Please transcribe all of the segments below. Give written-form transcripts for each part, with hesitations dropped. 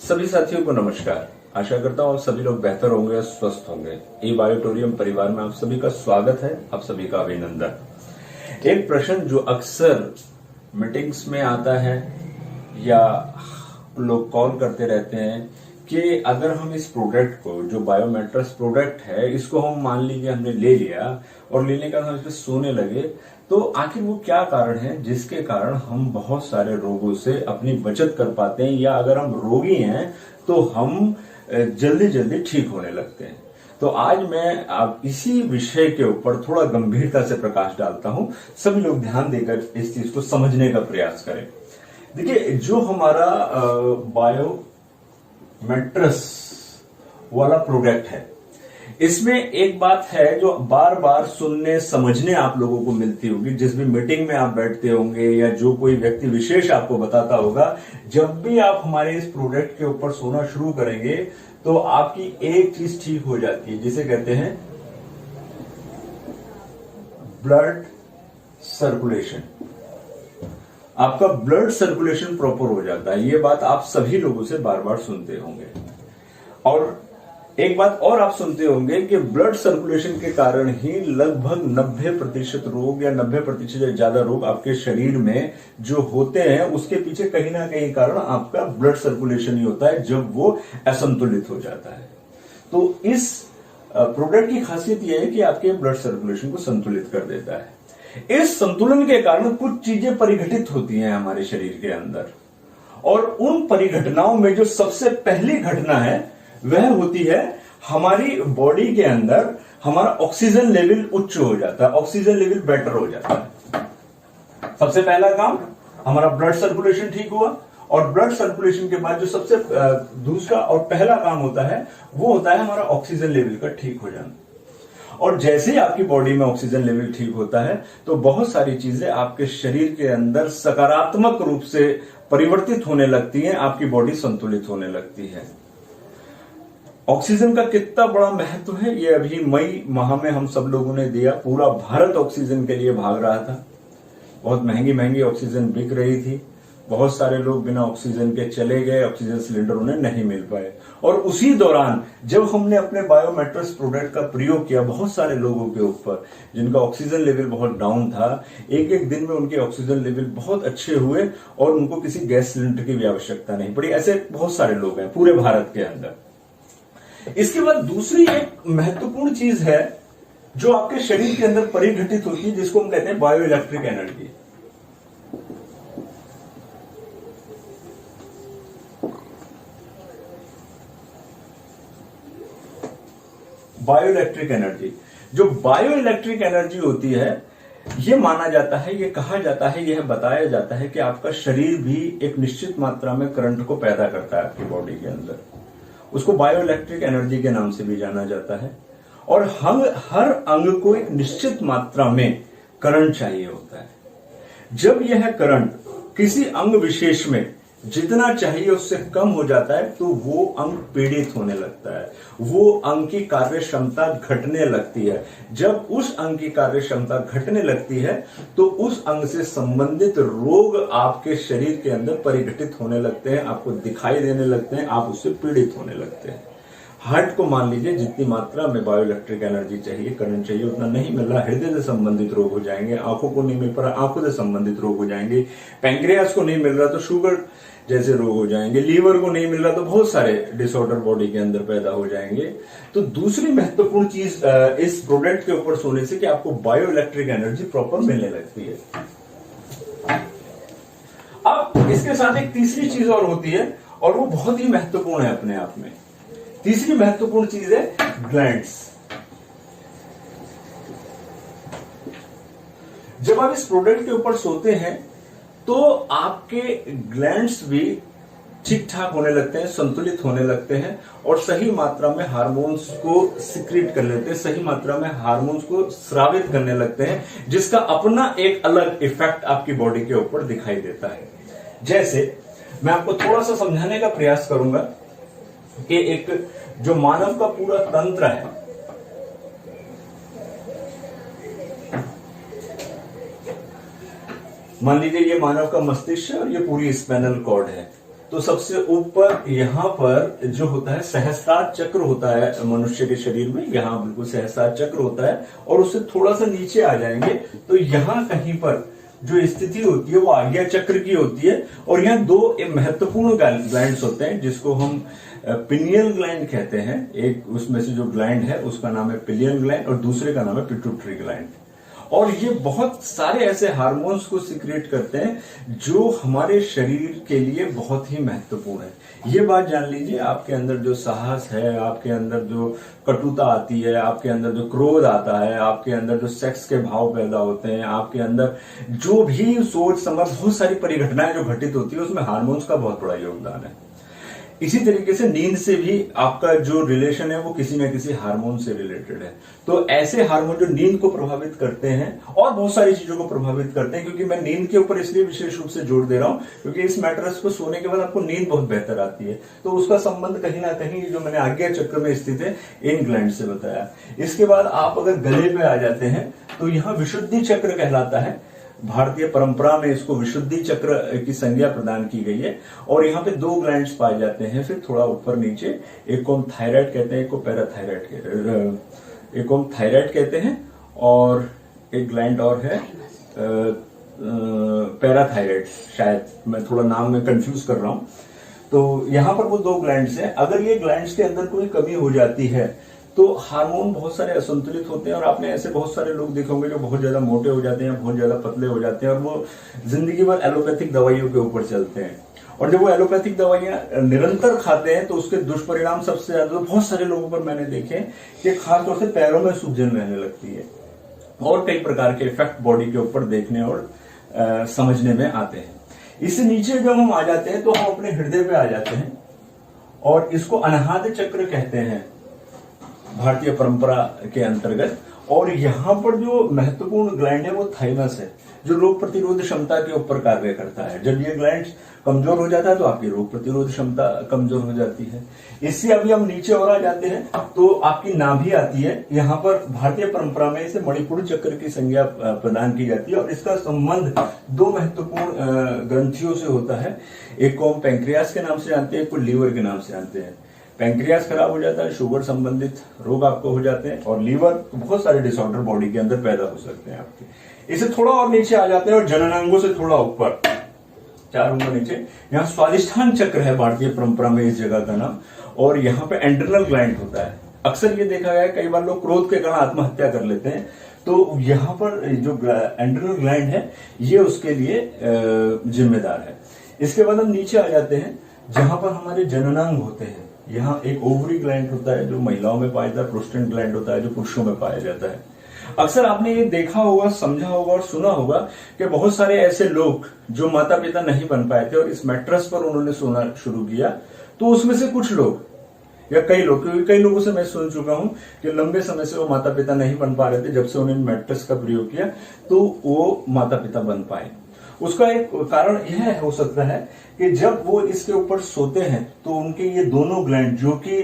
सभी साथियों को नमस्कार। आशा करता हूँ आप सभी लोग बेहतर होंगे और स्वस्थ होंगे। ई बायोटोरियम परिवार में आप सभी का स्वागत है, आप सभी का अभिनंदन। एक प्रश्न जो अक्सर मीटिंग्स में आता है या लोग कॉल करते रहते हैं कि अगर हम इस प्रोडक्ट को, जो बायोमेट्रस प्रोडक्ट है, इसको हम मान लीजिए हमने ले लिया और लेने का हम इस पे सोने लगे, तो आखिर वो क्या कारण है जिसके कारण हम बहुत सारे रोगों से अपनी बचत कर पाते हैं, या अगर हम रोगी हैं तो हम जल्दी जल्दी ठीक होने लगते हैं। तो आज मैं आप इसी विषय के ऊपर थोड़ा गंभीरता से प्रकाश डालता हूं। सभी लोग ध्यान देकर इस चीज को समझने का प्रयास करें। देखिए, जो हमारा बायो मैट्रस वाला प्रोडक्ट है, इसमें एक बात है जो बार बार सुनने समझने आप लोगों को मिलती होगी। जिस भी मीटिंग में आप बैठते होंगे या जो कोई व्यक्ति विशेष आपको बताता होगा, जब भी आप हमारे इस प्रोडक्ट के ऊपर सोना शुरू करेंगे तो आपकी एक चीज ठीक हो जाती है, जिसे कहते हैं ब्लड सर्कुलेशन। आपका ब्लड सर्कुलेशन प्रॉपर हो जाता है। ये बात आप सभी लोगों से बार बार सुनते होंगे। और एक बात और आप सुनते होंगे कि ब्लड सर्कुलेशन के कारण ही लगभग 90% रोग या 90% से ज्यादा रोग आपके शरीर में जो होते हैं, उसके पीछे कहीं ना कहीं कारण आपका ब्लड सर्कुलेशन ही होता है, जब वो असंतुलित हो जाता है। तो इस प्रोडक्ट की खासियत यह है कि आपके ब्लड सर्कुलेशन को संतुलित कर देता है। इस संतुलन के कारण कुछ चीजें परिघटित होती हैं हमारे शरीर के अंदर, और उन परिघटनाओं में जो सबसे पहली घटना है वह होती है हमारी बॉडी के अंदर हमारा ऑक्सीजन लेवल उच्च हो जाता है, ऑक्सीजन लेवल बेटर हो जाता है। सबसे पहला काम हमारा ब्लड सर्कुलेशन ठीक हुआ, और ब्लड सर्कुलेशन के बाद जो सबसे दूसरा और पहला काम होता है वो होता है हमारा ऑक्सीजन लेवल का ठीक हो जाना। और जैसे ही आपकी बॉडी में ऑक्सीजन लेवल ठीक होता है तो बहुत सारी चीजें आपके शरीर के अंदर सकारात्मक रूप से परिवर्तित होने लगती हैं, आपकी बॉडी संतुलित होने लगती है। ऑक्सीजन का कितना बड़ा महत्व है ये अभी मई माह में हम सब लोगों ने दिया। पूरा भारत ऑक्सीजन के लिए भाग रहा था। बहुत महंगी महंगी ऑक्सीजन बिक रही थी। बहुत सारे लोग बिना ऑक्सीजन के चले गए, ऑक्सीजन सिलेंडर उन्हें नहीं मिल पाए। और उसी दौरान जब हमने अपने बायोमेट्रस प्रोडक्ट का प्रयोग किया बहुत सारे लोगों के ऊपर जिनका ऑक्सीजन लेवल बहुत डाउन था, एक एक दिन में उनके ऑक्सीजन लेवल बहुत अच्छे हुए और उनको किसी गैस सिलेंडर की भी आवश्यकता नहीं पड़ी। ऐसे बहुत सारे लोग हैं पूरे भारत के अंदर। इसके बाद दूसरी एक महत्वपूर्ण चीज है जो आपके शरीर के अंदर परिघटित होती है, जिसको हम कहते हैं bio electric energy. Bio electric energy, जो बायो इलेक्ट्रिक एनर्जी होती है, यह माना जाता है, यह कहा जाता है, यह बताया जाता है कि आपका शरीर भी एक निश्चित मात्रा में करंट को पैदा करता है आपकी बॉडी के अंदर। उसको बायो इलेक्ट्रिक एनर्जी के नाम से भी जाना जाता है। और हम हर अंग को एक निश्चित मात्रा में करंट चाहिए होता है। जब यह करंट किसी अंग विशेष में जितना चाहिए उससे कम हो जाता है तो वो अंग पीड़ित होने लगता है, वो अंग की कार्य क्षमता घटने लगती है। जब उस अंग की कार्य क्षमता घटने लगती है तो उस अंग से संबंधित रोग आपके शरीर के अंदर परिघटित होने लगते हैं, आपको दिखाई देने लगते हैं, आप उससे पीड़ित होने लगते हैं। हार्ट को मान लीजिए जितनी मात्रा में बायो इलेक्ट्रिक एनर्जी चाहिए, करंट चाहिए, उतना नहीं मिल रहा, हृदय से संबंधित रोग हो जाएंगे। आंखों को नहीं मिल पा रहा, आंखों से संबंधित रोग हो जाएंगे। पैंक्रियास को नहीं मिल रहा तो शुगर जैसे रोग हो जाएंगे। लीवर को नहीं मिल रहा तो बहुत सारे डिसऑर्डर बॉडी के अंदर पैदा हो जाएंगे। तो दूसरी महत्वपूर्ण चीज इस प्रोडक्ट के ऊपर सोने से कि आपको बायो इलेक्ट्रिक एनर्जी प्रॉपर मिलने लगती है। अब इसके साथ एक तीसरी चीज और होती है और वो बहुत ही महत्वपूर्ण है अपने आप में। तीसरी महत्वपूर्ण चीज है ग्लैंड्स। जब आप इस प्रोडक्ट के ऊपर सोते हैं तो आपके ग्लैंड्स भी ठीक ठाक होने लगते हैं, संतुलित होने लगते हैं और सही मात्रा में हार्मोन्स को सिक्रीट कर लेते हैं, सही मात्रा में हार्मोन्स को स्रावित करने लगते हैं, जिसका अपना एक अलग इफेक्ट आपकी बॉडी के ऊपर दिखाई देता है। जैसे मैं आपको थोड़ा सा समझाने का प्रयास करूंगा कि एक जो मानव का पूरा तंत्र है, मान लीजिए ये मानव का मस्तिष्क है और ये पूरी स्पाइनल कॉर्ड है। तो सबसे ऊपर यहाँ पर जो होता है सहस्त्रार चक्र होता है मनुष्य के शरीर में, यहाँ बिल्कुल सहस्त्रार चक्र होता है, और उससे थोड़ा सा नीचे आ जाएंगे तो यहाँ कहीं पर जो स्थिति होती है वो आज्ञा चक्र की होती है। और यहाँ दो महत्वपूर्ण ग्लैंड्स होते हैं जिसको हम पिनियल ग्लैंड कहते हैं। एक उसमें से जो ग्लैंड है उसका नाम है पिनियल ग्लैंड और दूसरे का नाम है पिट्यूटरी ग्लैंड। और ये बहुत सारे ऐसे हार्मोन्स को सीक्रेट करते हैं जो हमारे शरीर के लिए बहुत ही महत्वपूर्ण है। ये बात जान लीजिए, आपके अंदर जो साहस है, आपके अंदर जो कटुता आती है, आपके अंदर जो क्रोध आता है, आपके अंदर जो सेक्स के भाव पैदा होते हैं, आपके अंदर जो भी सोच समझ बहुत सारी परिघटनाएं जो घटित होती है उसमें हार्मोन्स का बहुत बड़ा योगदान है। इसी तरीके से नींद से भी आपका जो रिलेशन है वो किसी न किसी हार्मोन से रिलेटेड है। तो ऐसे हार्मोन जो नींद को प्रभावित करते हैं और बहुत सारी चीजों को प्रभावित करते हैं, क्योंकि मैं नींद के ऊपर इसलिए विशेष रूप से जोर दे रहा हूं क्योंकि इस मैट्रेस को सोने के बाद आपको नींद बहुत बेहतर आती है। तो उसका संबंध कहीं ना कहीं जो मैंने आज्ञा चक्र में स्थित है इन ग्लैंड से बताया। इसके बाद आप अगर गले पे आ जाते हैं तो यहाँ विशुद्धि चक्र कहलाता है। भारतीय परंपरा में इसको विशुद्धि चक्र की संज्ञा प्रदान की गई है। और यहाँ पे दो ग्लैंड्स पाए जाते हैं, फिर थोड़ा ऊपर नीचे, एक को हम थायराइड कहते हैं, एक को पैराथायराइड कहते हैं, एक को हम थायराइड कहते हैं और एक ग्लैंड और है पैराथायराइड। शायद मैं थोड़ा नाम में कंफ्यूज कर रहा हूं। तो यहाँ पर वो दो ग्लैंड्स हैं। अगर ये ग्लैंड्स के अंदर कोई कमी हो जाती है तो हार्मोन बहुत सारे असंतुलित होते हैं और आपने ऐसे बहुत सारे लोग देखे होंगे जो बहुत ज्यादा मोटे हो जाते हैं, बहुत ज्यादा पतले हो जाते हैं और वो जिंदगी भर एलोपैथिक दवाइयों के ऊपर चलते हैं। और जब वो एलोपैथिक दवाइयां निरंतर खाते हैं तो उसके दुष्परिणाम सबसे ज्यादा बहुत सारे लोगों पर मैंने देखे कि खासतौर से पैरों में सूजन रहने लगती है और कई प्रकार के इफेक्ट बॉडी के ऊपर देखने और समझने में आते हैं। इससे नीचे जब हम आ जाते हैं तो हम अपने हृदय पे आ जाते हैं और इसको अनाहत चक्र कहते हैं भारतीय परंपरा के अंतर्गत। और यहाँ पर जो महत्वपूर्ण ग्लैंड है वो थाइमस है जो रोग प्रतिरोध क्षमता के ऊपर कार्य करता है। जब ये ग्लैंड कमजोर हो जाता है तो आपकी रोग प्रतिरोध क्षमता कमजोर हो जाती है। इससे अभी हम नीचे और आ जाते हैं तो आपकी नाभि आती है। यहाँ पर भारतीय परंपरा में इसे मणिपुर चक्र की संज्ञा प्रदान की जाती है और इसका संबंध दो महत्वपूर्ण ग्रंथियों से होता है। एक को हम पैंक्रियास के नाम से जानते हैं, एक को लीवर के नाम से जानते हैं। पैंक्रियास खराब हो जाता है, शुगर संबंधित रोग आपको हो जाते हैं और लीवर बहुत सारे डिसऑर्डर बॉडी के अंदर पैदा हो सकते हैं आपके। इसे थोड़ा और नीचे आ जाते हैं और जननांगों से थोड़ा ऊपर 4 उंगली नीचे यहाँ स्वादिष्ठान चक्र है भारतीय परंपरा में इस जगह का नाम। और यहाँ पे एंड्रिनल ग्लैंड होता है। अक्सर ये देखा गया है कई बार लोग क्रोध के कारण आत्महत्या कर लेते हैं, तो यहाँ पर जो एंड्रिनल ग्लैंड है ये उसके लिए जिम्मेदार है। इसके बाद हम नीचे आ जाते हैं जहां पर हमारे जननांग होते हैं। यहाँ एक ओवरी ग्लैंड होता है जो महिलाओं में पाया जाता है, प्रोस्टेट ग्लैंड होता है जो पुरुषों में पाया जाता है। अक्सर आपने ये देखा होगा, समझा होगा और सुना होगा कि बहुत सारे ऐसे लोग जो माता पिता नहीं बन पाए थे और इस मैट्रेस पर उन्होंने सोना शुरू किया, तो उसमें से कुछ लोग या कई लोग, क्योंकि कई लोगों से मैं सुन चुका हूं कि लंबे समय से वो माता पिता नहीं बन पा रहे थे, जब से उन्होंने मैट्रेस का प्रयोग किया तो वो माता पिता बन पाए। उसका एक कारण यह हो सकता है कि जब वो इसके ऊपर सोते हैं तो उनके ये दोनों ग्लैंड जो कि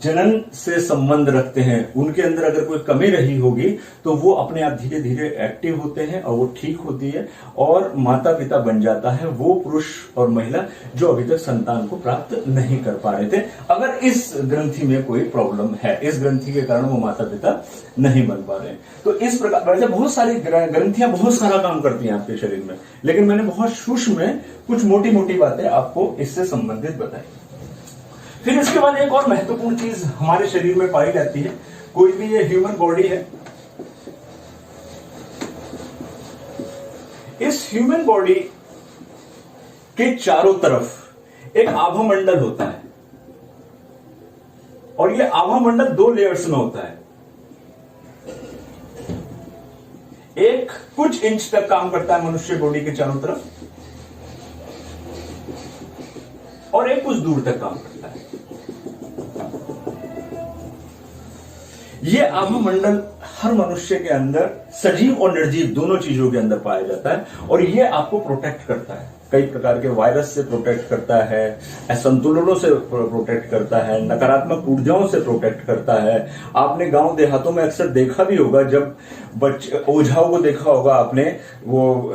जनन से संबंध रखते हैं, उनके अंदर अगर कोई कमी रही होगी तो वो अपने आप धीरे धीरे एक्टिव होते हैं और वो ठीक होती है और माता पिता बन जाता है वो पुरुष और महिला जो अभी तक संतान को प्राप्त नहीं कर पा रहे थे। अगर इस ग्रंथि में कोई प्रॉब्लम है, इस ग्रंथि के कारण वो माता पिता नहीं बन पा रहे, तो इस प्रकार वैसे बहुत सारी ग्रंथियां बहुत सारा काम करती हैं आपके शरीर में, लेकिन मैंने बहुत सूक्ष्म में कुछ मोटी मोटी बातें आपको इससे संबंधित बताई। फिर इसके बाद एक और महत्वपूर्ण चीज हमारे शरीर में पाई जाती है। कोई भी ये ह्यूमन बॉडी है, इस ह्यूमन बॉडी के चारों तरफ एक आभा मंडल होता है और ये आभा मंडल 2 लेयर्स में होता है। एक कुछ इंच तक काम करता है मनुष्य बॉडी के चारों तरफ और एक कुछ दूर तक काम करता है। ये आभा मंडल हर मनुष्य के अंदर सजीव और निर्जीव दोनों चीजों के अंदर पाया जाता है और ये आपको प्रोटेक्ट करता है। कई प्रकार के वायरस से प्रोटेक्ट करता है, असंतुलनों से प्रोटेक्ट करता है, नकारात्मक ऊर्जाओं से प्रोटेक्ट करता है। आपने गांव देहातों में अक्सर देखा भी होगा, जब बच्चे ओझाओं को देखा होगा आपने, वो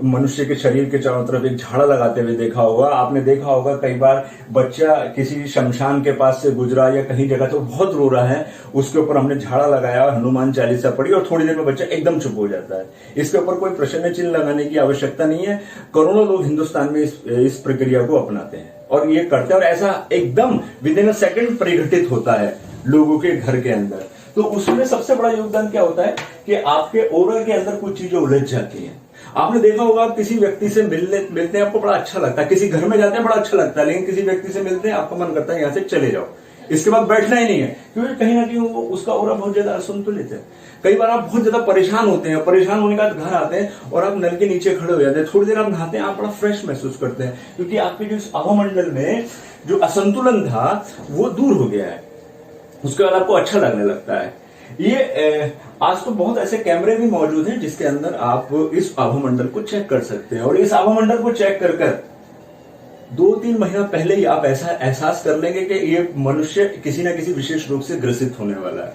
मनुष्य के शरीर के चारों तरफ एक झाड़ा लगाते हुए देखा होगा। आपने देखा होगा कई बार बच्चा किसी शमशान के पास से गुजरा या कहीं जगह तो बहुत रो रहा है, उसके ऊपर हमने झाड़ा लगाया, हनुमान चालीसा पढ़ी और थोड़ी देर में बच्चा एकदम चुप हो जाता है। इसके ऊपर कोई प्रश्न चिन्ह लगाने की आवश्यकता नहीं है। करोड़ों लोग हिंदुस्तान में इस प्रक्रिया को अपनाते हैं और ये करते हैं और ऐसा एकदम विद इन अ सेकंड परिघटित होता है लोगों के घर के अंदर। तो उसमें सबसे बड़ा योगदान क्या होता है कि आपके ओरा के अंदर कुछ चीजें उलझ जाती हैं। आपने देखा होगा, आप किसी व्यक्ति से मिलते हैं, आपको बड़ा अच्छा लगता है, किसी घर में जाते हैं बड़ा अच्छा लगता है, लेकिन किसी व्यक्ति से मिलते हैं आपका मन करता है यहां से चले जाओ, इसके बाद बैठना ही नहीं है, क्योंकि कहीं ना कहीं उसका ओरा बहुत ज्यादा असंतुलित है। कई बार आप बहुत ज्यादा परेशान होते हैं, परेशान होने के बाद घर आते हैं और आप नल के नीचे खड़े हो जाते हैं, थोड़ी देर आप नहाते हैं, आप बड़ा फ्रेश महसूस करते हैं, क्योंकि आपके जो इस आभामंडल में जो असंतुलन था वो दूर हो गया है। उसके बाद आपको अच्छा लगने लगता है। ये आज तो बहुत ऐसे कैमरे भी मौजूद हैं जिसके अंदर आप इस आभामंडल को चेक कर सकते हैं और इस आभामंडल को चेक कर 2-3 महीना पहले ही आप ऐसा एहसास कर लेंगे कि ये मनुष्य किसी ना किसी विशेष रोग से ग्रसित होने वाला है,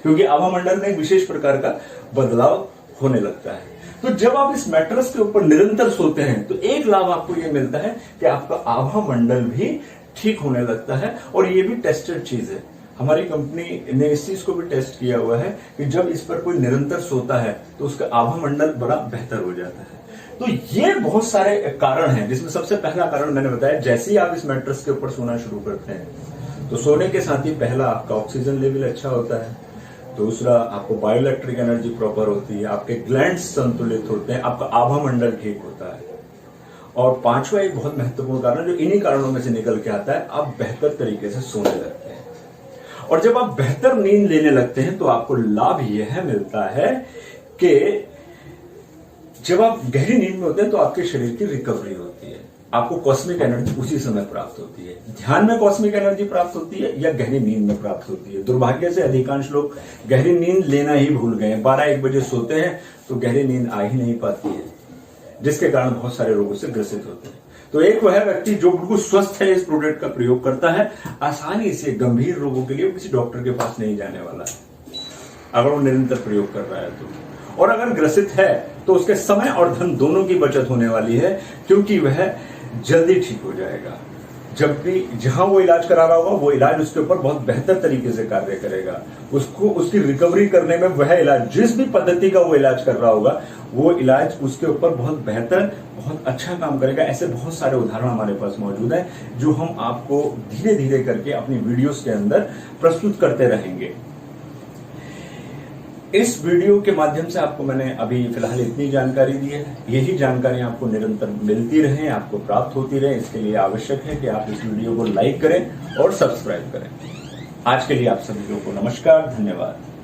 क्योंकि आभामंडल में एक विशेष प्रकार का बदलाव होने लगता है। तो जब आप इस मैट्रेस के ऊपर निरंतर सोते हैं तो एक लाभ आपको ये मिलता है कि आपका आभामंडल भी ठीक होने लगता है और ये भी टेस्टेड चीज है। हमारी कंपनी ने इस चीज को भी टेस्ट किया हुआ है कि जब इस पर कोई निरंतर सोता है तो उसका आभामंडल बड़ा बेहतर हो जाता है। तो ये बहुत सारे कारण हैं, जिसमें सबसे पहला कारण मैंने बताया, जैसे ही आप इस मैट्रेस के ऊपर सोना शुरू करते हैं तो सोने के साथ ही पहला आपका ऑक्सीजन लेवल अच्छा होता है, दूसरा आपको बायोइलेक्ट्रिक एनर्जी प्रॉपर होती है, आपके ग्लैंड्स संतुलित होते हैं, आपका आभामंडल ठीक होता है, और पांचवा एक बहुत महत्वपूर्ण कारण जो इन्हीं कारणों में से निकल के आता है, आप बेहतर तरीके से सोने लगते हैं। और जब आप बेहतर नींद लेने लगते हैं तो आपको लाभ यह मिलता है कि जब आप गहरी नींद में होते हैं तो आपके शरीर की रिकवरी होती है, आपको कॉस्मिक एनर्जी उसी समय प्राप्त होती है। ध्यान में कॉस्मिक एनर्जी प्राप्त होती है या गहरी नींद में प्राप्त होती है। दुर्भाग्य से अधिकांश लोग गहरी नींद लेना ही भूल गए, 12-1 बजे सोते हैं तो गहरी नींद आ ही नहीं पाती है, जिसके कारण बहुत सारे रोगों से ग्रसित होते हैं। तो एक वह व्यक्ति जो बिल्कुल स्वस्थ है, इस प्रोडक्ट का प्रयोग करता है, आसानी से गंभीर रोगों के लिए किसी डॉक्टर के पास नहीं जाने वाला है अगर वो निरंतर प्रयोग कर रहा है तो। और अगर ग्रसित है तो उसके समय और धन दोनों की बचत होने वाली है, क्योंकि वह जल्दी ठीक हो जाएगा। जब भी जहां वो इलाज करा रहा होगा वो इलाज उसके ऊपर बहुत बेहतर तरीके से कार्य करेगा, उसको उसकी रिकवरी करने में वह इलाज, जिस भी पद्धति का वो इलाज कर रहा होगा वो इलाज उसके ऊपर बहुत बेहतर, बहुत अच्छा काम करेगा। ऐसे बहुत सारे उदाहरण हमारे पास मौजूद है जो हम आपको धीरे धीरे करके अपनी वीडियोस के अंदर प्रस्तुत करते रहेंगे। इस वीडियो के माध्यम से आपको मैंने अभी फिलहाल इतनी जानकारी दी है। यही जानकारी आपको निरंतर मिलती रहे, आपको प्राप्त होती रहे, इसके लिए आवश्यक है कि आप इस वीडियो को लाइक करें और सब्सक्राइब करें। आज के लिए आप सभी लोगों को नमस्कार, धन्यवाद।